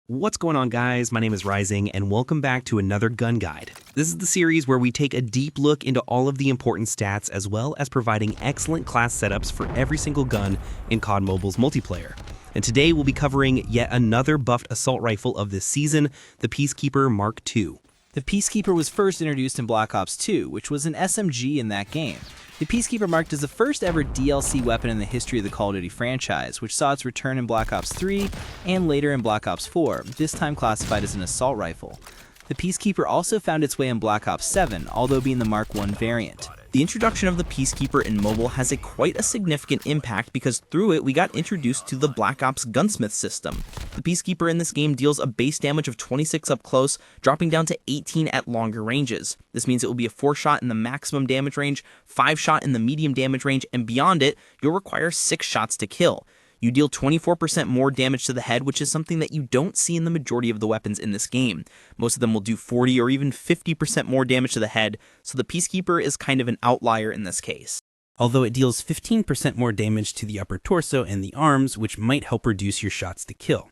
What's going on, guys? My name is Rising, and welcome back to another gun guide. This is the series where we take a deep look into all of the important stats, as well as providing excellent class setups for every single gun in COD Mobile's multiplayer. And today we'll be covering yet another buffed assault rifle of this season, the Peacekeeper MK2. The Peacekeeper was first introduced in Black Ops 2, which was an SMG in that game. The Peacekeeper marked as the first ever DLC weapon in the history of the Call of Duty franchise, which saw its return in Black Ops 3 and later in Black Ops 4, this time classified as an assault rifle. The Peacekeeper also found its way in Black Ops 7, although being the Mark I variant. The introduction of the Peacekeeper in mobile has quite a significant impact because through it we got introduced to the Black Ops gunsmith system. The Peacekeeper in this game deals a base damage of 26 up close, dropping down to 18 at longer ranges. This means it will be a 4-shot in the maximum damage range, 5-shot in the medium damage range, and beyond it, you'll require 6 shots to kill. You deal 24% more damage to the head, which is something that you don't see in the majority of the weapons in this game. Most of them will do 40 or even 50% more damage to the head, so the Peacekeeper is kind of an outlier in this case. Although it deals 15% more damage to the upper torso and the arms, which might help reduce your shots to kill.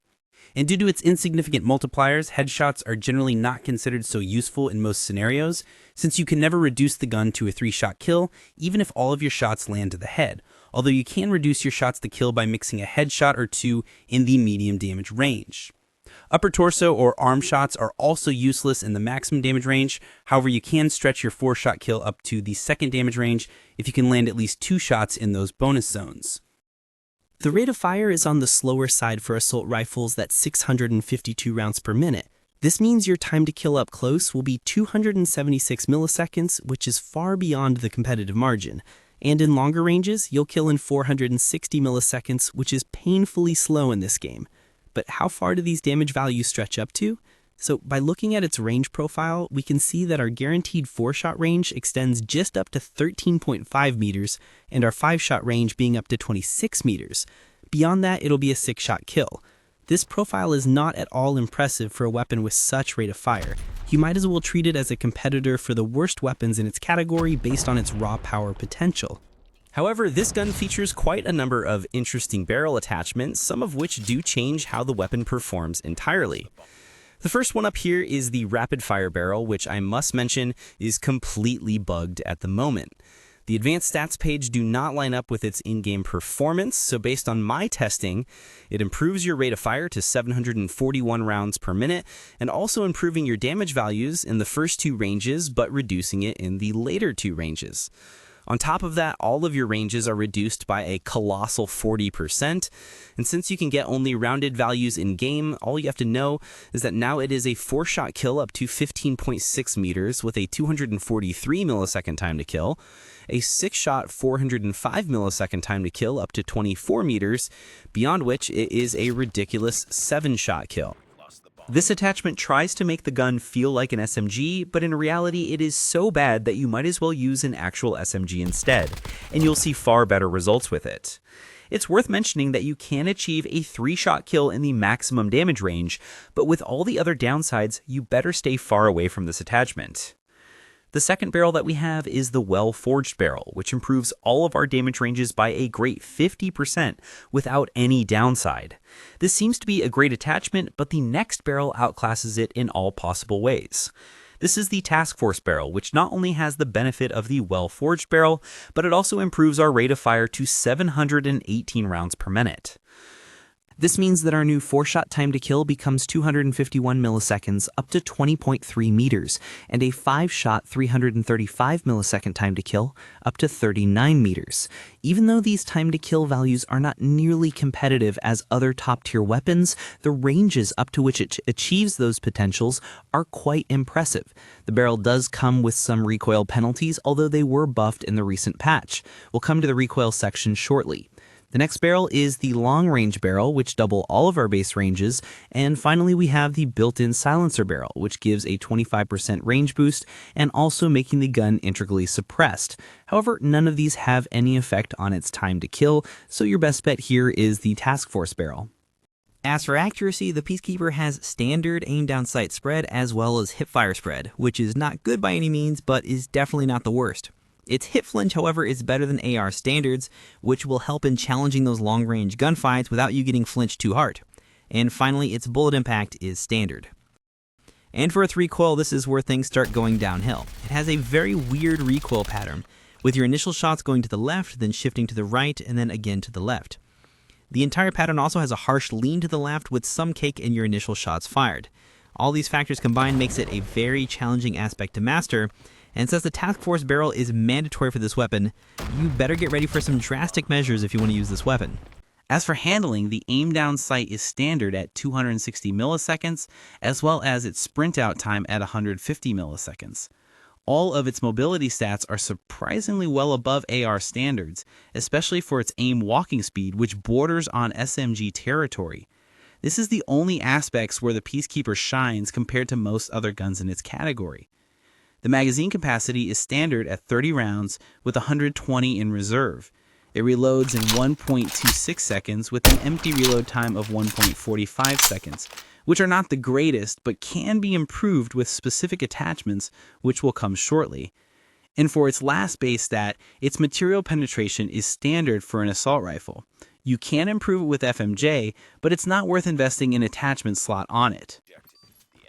And due to its insignificant multipliers, headshots are generally not considered so useful in most scenarios, since you can never reduce the gun to a 3-shot kill, even if all of your shots land to the head, although you can reduce your shots to kill by mixing a headshot or two in the medium damage range. Upper torso or arm shots are also useless in the maximum damage range, however you can stretch your 4-shot kill up to the second damage range if you can land at least 2 shots in those bonus zones. The rate of fire is on the slower side for assault rifles at 652 rounds per minute. This means your time to kill up close will be 276 milliseconds, which is far beyond the competitive margin. And in longer ranges, you'll kill in 460 milliseconds, which is painfully slow in this game. But how far do these damage values stretch up to? So by looking at its range profile, we can see that our guaranteed 4-shot range extends just up to 13.5 meters, and our 5-shot range being up to 26 meters. Beyond that, it'll be a 6-shot kill. This profile is not at all impressive for a weapon with such rate of fire. You might as well treat it as a competitor for the worst weapons in its category based on its raw power potential. However, this gun features quite a number of interesting barrel attachments, some of which do change how the weapon performs entirely. The first one up here is the rapid fire barrel, which I must mention is completely bugged at the moment. The advanced stats page do not line up with its in-game performance, so based on my testing, it improves your rate of fire to 741 rounds per minute, and also improving your damage values in the first 2 ranges, but reducing it in the later 2 ranges. On top of that, all of your ranges are reduced by a colossal 40%, and since you can get only rounded values in-game, all you have to know is that now it is a 4-shot kill up to 15.6 meters with a 243 millisecond time to kill, a 6-shot 405 millisecond time to kill up to 24 meters, beyond which it is a ridiculous 7-shot kill. This attachment tries to make the gun feel like an SMG, but in reality it is so bad that you might as well use an actual SMG instead, and you'll see far better results with it. It's worth mentioning that you can achieve a 3-shot kill in the maximum damage range, but with all the other downsides, you better stay far away from this attachment. The second barrel that we have is the well-forged barrel, which improves all of our damage ranges by a great 50% without any downside. This seems to be a great attachment, but the next barrel outclasses it in all possible ways. This is the Task Force barrel, which not only has the benefit of the well-forged barrel, but it also improves our rate of fire to 718 rounds per minute. This means that our new 4-shot time to kill becomes 251 milliseconds up to 20.3 meters, and a 5-shot 335 millisecond time to kill up to 39 meters. Even though these time to kill values are not nearly competitive as other top-tier weapons, the ranges up to which it achieves those potentials are quite impressive. The barrel does come with some recoil penalties, although they were buffed in the recent patch. We'll come to the recoil section shortly. The next barrel is the long-range barrel, which double all of our base ranges, and finally we have the built-in silencer barrel, which gives a 25% range boost and also making the gun integrally suppressed. However, none of these have any effect on its time to kill, so your best bet here is the Task Force barrel. As for accuracy, the Peacekeeper has standard aim down sight spread as well as hipfire spread, which is not good by any means, but is definitely not the worst. Its hit flinch, however, is better than AR standards, which will help in challenging those long-range gunfights without you getting flinched too hard. And finally, its bullet impact is standard. And for its recoil, this is where things start going downhill. It has a very weird recoil pattern, with your initial shots going to the left, then shifting to the right, and then again to the left. The entire pattern also has a harsh lean to the left with some cake in your initial shots fired. All these factors combined makes it a very challenging aspect to master, and since the Task Force barrel is mandatory for this weapon, you better get ready for some drastic measures if you want to use this weapon. As for handling, the aim down sight is standard at 260 milliseconds, as well as its sprint out time at 150 milliseconds. All of its mobility stats are surprisingly well above AR standards, especially for its aim walking speed, which borders on SMG territory. This is the only aspects where the Peacekeeper shines compared to most other guns in its category. The magazine capacity is standard at 30 rounds with 120 in reserve. It reloads in 1.26 seconds with an empty reload time of 1.45 seconds, which are not the greatest but can be improved with specific attachments, which will come shortly. And for its last base stat, its material penetration is standard for an assault rifle. You can improve it with FMJ, but it's not worth investing an attachment slot on it.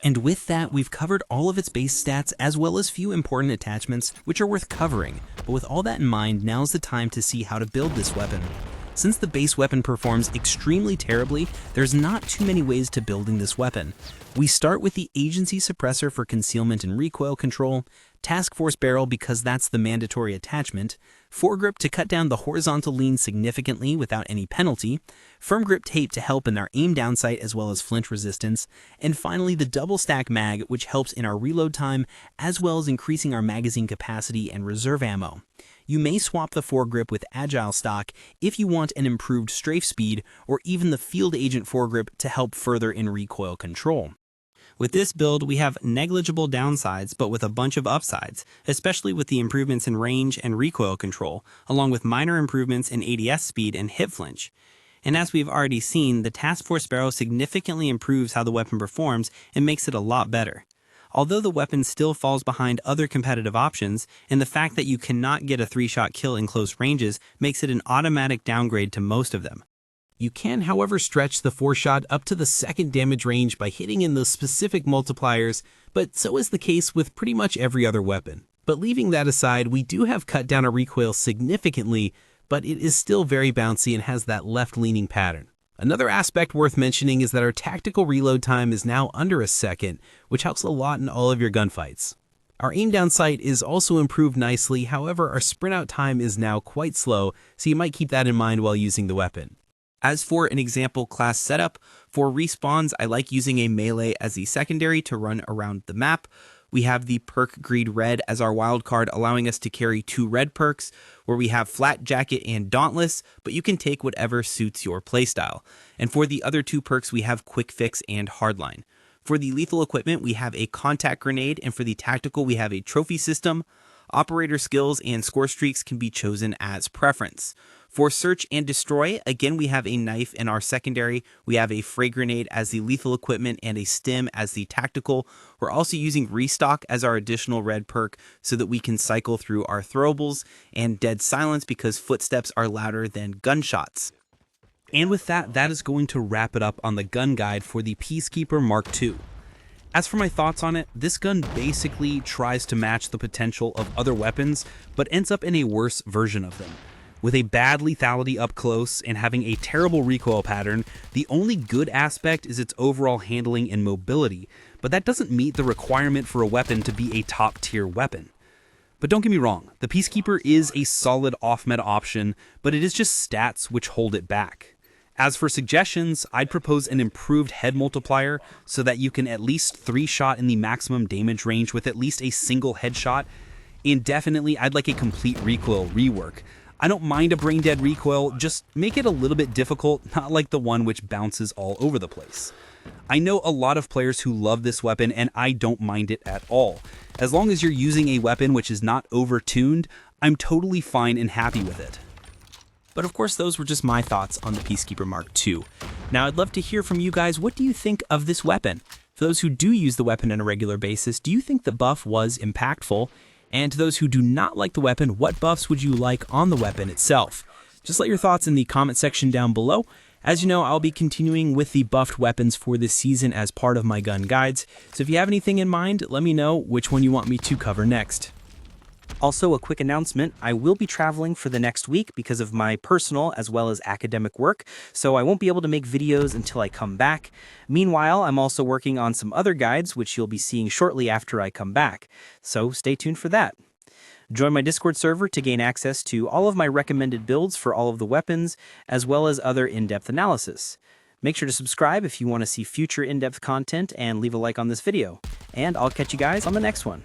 And with that, we've covered all of its base stats as well as few important attachments which are worth covering. But with all that in mind, now's the time to see how to build this weapon. Since the base weapon performs extremely terribly, there's not too many ways to building this weapon. We start with the agency suppressor for concealment and recoil control, Task Force barrel because that's the mandatory attachment, foregrip to cut down the horizontal lean significantly without any penalty, firm grip tape to help in our aim down sight as well as flinch resistance, and finally the double stack mag which helps in our reload time as well as increasing our magazine capacity and reserve ammo. You may swap the foregrip with agile stock if you want an improved strafe speed or even the field agent foregrip to help further in recoil control. With this build, we have negligible downsides, but with a bunch of upsides, especially with the improvements in range and recoil control, along with minor improvements in ADS speed and hip flinch. And as we've already seen, the Task Force barrel significantly improves how the weapon performs and makes it a lot better. Although the weapon still falls behind other competitive options, and the fact that you cannot get a 3-shot kill in close ranges makes it an automatic downgrade to most of them. You can, however, stretch the 4-shot up to the second damage range by hitting in those specific multipliers, but so is the case with pretty much every other weapon. But leaving that aside, we do have cut down our recoil significantly, but it is still very bouncy and has that left-leaning pattern. Another aspect worth mentioning is that our tactical reload time is now under a second, which helps a lot in all of your gunfights. Our aim down sight is also improved nicely, however our sprint out time is now quite slow, so you might keep that in mind while using the weapon. As for an example class setup, for respawns I like using a melee as the secondary to run around the map. We have the perk Greed Red as our wildcard, allowing us to carry 2 red perks, where we have Flat Jacket and Dauntless, but you can take whatever suits your playstyle. And for the other 2 perks, we have Quick Fix and Hardline. For the lethal equipment, we have a Contact Grenade, and for the tactical, we have a Trophy System. Operator skills and score streaks can be chosen as preference. For Search and Destroy, again we have a knife in our secondary, we have a Frag Grenade as the lethal equipment and a Stim as the tactical. We're also using Restock as our additional red perk so that we can cycle through our throwables, and Dead Silence because footsteps are louder than gunshots. And with that, that is going to wrap it up on the gun guide for the Peacekeeper Mark II. As for my thoughts on it, this gun basically tries to match the potential of other weapons, but ends up in a worse version of them. With a bad lethality up close and having a terrible recoil pattern, the only good aspect is its overall handling and mobility, but that doesn't meet the requirement for a weapon to be a top tier weapon. But don't get me wrong, the Peacekeeper is a solid off-meta option, but it is just stats which hold it back. As for suggestions, I'd propose an improved head multiplier so that you can at least 3-shot in the maximum damage range with at least a single headshot, and definitely I'd like a complete recoil rework. I don't mind a brain dead recoil, just make it a little bit difficult, not like the one which bounces all over the place. I know a lot of players who love this weapon and I don't mind it at all. As long as you're using a weapon which is not over-tuned, I'm totally fine and happy with it. But of course, those were just my thoughts on the Peacekeeper Mark II. Now, I'd love to hear from you guys. What do you think of this weapon? For those who do use the weapon on a regular basis, do you think the buff was impactful? And to those who do not like the weapon, what buffs would you like on the weapon itself? Just let your thoughts in the comment section down below. As you know, I'll be continuing with the buffed weapons for this season as part of my gun guides, so if you have anything in mind, let me know which one you want me to cover next. Also, a quick announcement, I will be traveling for the next week because of my personal as well as academic work, so I won't be able to make videos until I come back. Meanwhile, I'm also working on some other guides, which you'll be seeing shortly after I come back, so stay tuned for that. Join my Discord server to gain access to all of my recommended builds for all of the weapons, as well as other in-depth analysis. Make sure to subscribe if you want to see future in-depth content and leave a like on this video. And I'll catch you guys on the next one.